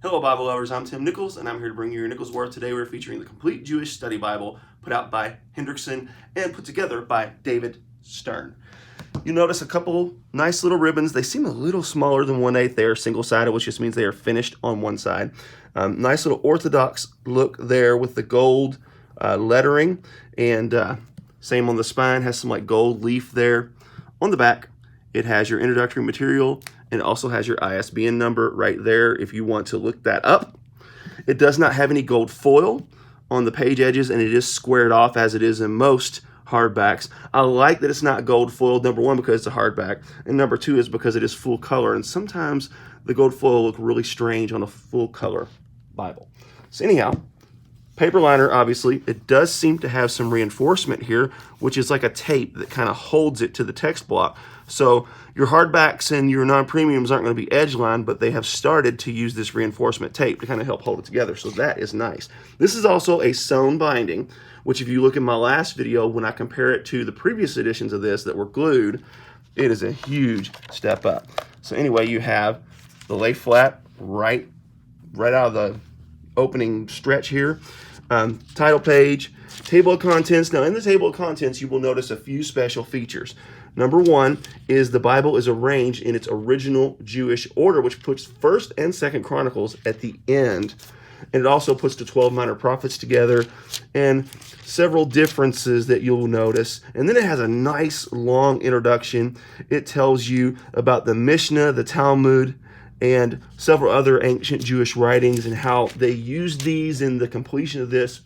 Hello, Bible lovers. I'm Tim Nichols, and I'm here to bring you your Nichols Word. Today we're featuring the Complete Jewish Study Bible, put out by Hendrickson and put together by David Stern. You notice a couple nice little ribbons. They seem a little smaller than 1/8. They are single-sided, which just means they are finished on one side. Nice little Orthodox look there with the gold lettering, and same on the spine, has some like gold leaf there. On the back, it has your introductory material, and it also has your ISBN number right there if you want to look that up. It does not have any gold foil on the page edges, and it is squared off as it is in most hardbacks. I like that it's not gold foiled, number one, because it's a hardback, and number two is because it is full color, and sometimes the gold foil look really strange on a full color Bible. So anyhow, paper liner, obviously. It does seem to have some reinforcement here, which is like a tape that kind of holds it to the text block. So your hardbacks and your non-premiums aren't going to be edge lined, but they have started to use this reinforcement tape to kind of help hold it together. So that is nice. This is also a sewn binding, which if you look at my last video, when I compare it to the previous editions of this that were glued, it is a huge step up. So anyway, you have the lay flat right out of the opening stretch here. Title page, table of contents. Now in the table of contents, you will notice a few special features. Number one is the Bible is arranged in its original Jewish order, which puts 1st and 2nd Chronicles at the end. And it also puts the 12 minor prophets together and several differences that you'll notice. And then it has a nice long introduction. It tells you about the Mishnah, the Talmud, and several other ancient Jewish writings and how they used these in the completion of this.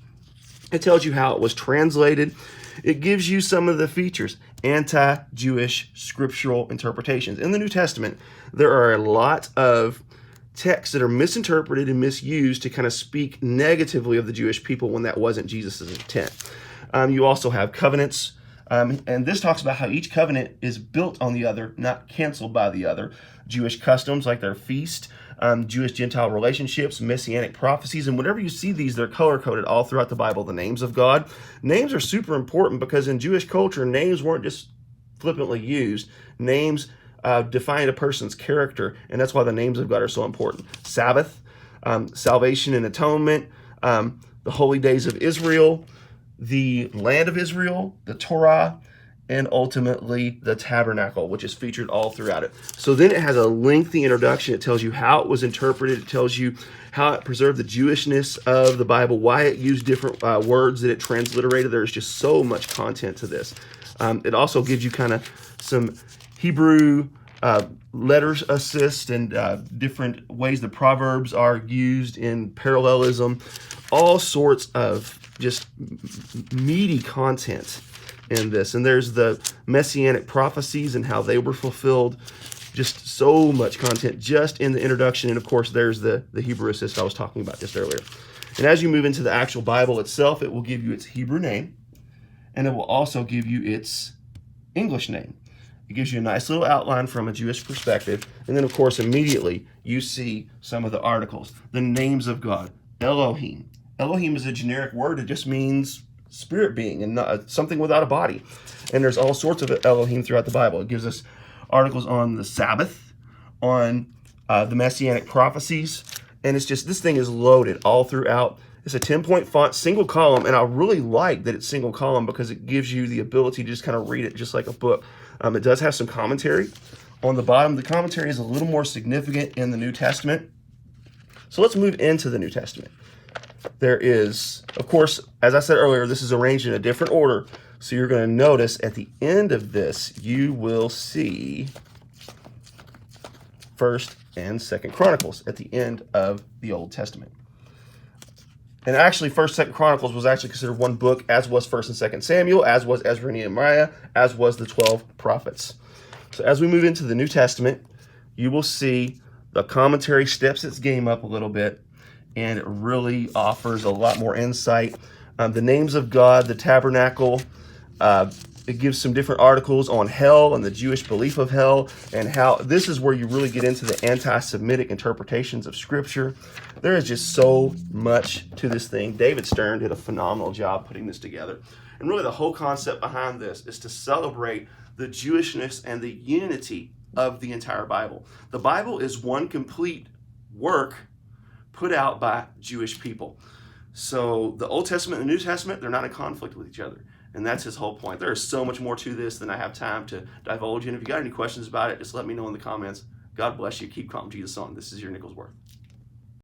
It tells you how it was translated. It gives you some of the features, anti-Jewish scriptural interpretations. In the New Testament, there are a lot of texts that are misinterpreted and misused to kind of speak negatively of the Jewish people when that wasn't Jesus' intent. You also have covenants, and this talks about how each covenant is built on the other, not canceled by the other. Jewish customs like their feast, Jewish-Gentile relationships, messianic prophecies, and whenever you see these, they're color-coded all throughout the Bible. The names of God. Names are super important because in Jewish culture, names weren't just flippantly used. Names defined a person's character, and that's why the names of God are so important. Sabbath, salvation and atonement, the holy days of Israel, the land of Israel, the Torah, and ultimately the tabernacle, which is featured all throughout it. So then it has a lengthy introduction. It tells you how it was interpreted. It tells you how it preserved the Jewishness of the Bible, why it used different words that it transliterated. There's just so much content to this. It also gives you kind of some Hebrew letters assist and different ways the Proverbs are used in parallelism, all sorts of just meaty content in this. And there's the messianic prophecies and how they were fulfilled. Just so much content just in the introduction. And of course, there's the Hebrew assist I was talking about just earlier. And as you move into the actual Bible itself, it will give you its Hebrew name, and it will also give you its English name. It gives you a nice little outline from a Jewish perspective. And then, of course, immediately you see some of the articles, the names of God, Elohim. Elohim is a generic word. It just means spirit being and not, something without a body. And there's all sorts of Elohim throughout the Bible. It gives us articles on the Sabbath, on the Messianic prophecies, and it's just, this thing is loaded all throughout. It's a 10-point font, single column, and I really like that it's single column because it gives you the ability to just kind of read it just like a book. It does have some commentary on the bottom. The commentary is a little more significant in the New Testament. So let's move into the New Testament. There is, of course, as I said earlier, this is arranged in a different order. So you're going to notice at the end of this, you will see 1st and 2nd Chronicles at the end of the Old Testament. And actually, 1st, 2nd Chronicles was actually considered one book, as was 1st and 2nd Samuel, as was Ezra and Nehemiah, as was the 12 prophets. So as we move into the New Testament, you will see the commentary steps its game up a little bit, and it really offers a lot more insight. The names of God, the tabernacle, it gives some different articles on hell and the Jewish belief of hell, and how this is where you really get into the anti-Semitic interpretations of Scripture. There is just so much to this thing. David Stern did a phenomenal job putting this together. And really the whole concept behind this is to celebrate the Jewishness and the unity of the entire Bible. The Bible is one complete work put out by Jewish people. So the Old Testament and the New Testament, they're not in conflict with each other. And that's his whole point. There is so much more to this than I have time to divulge. And if you got any questions about it, just let me know in the comments. God bless you. Keep calm Jesus on. This is your Nicholsworth.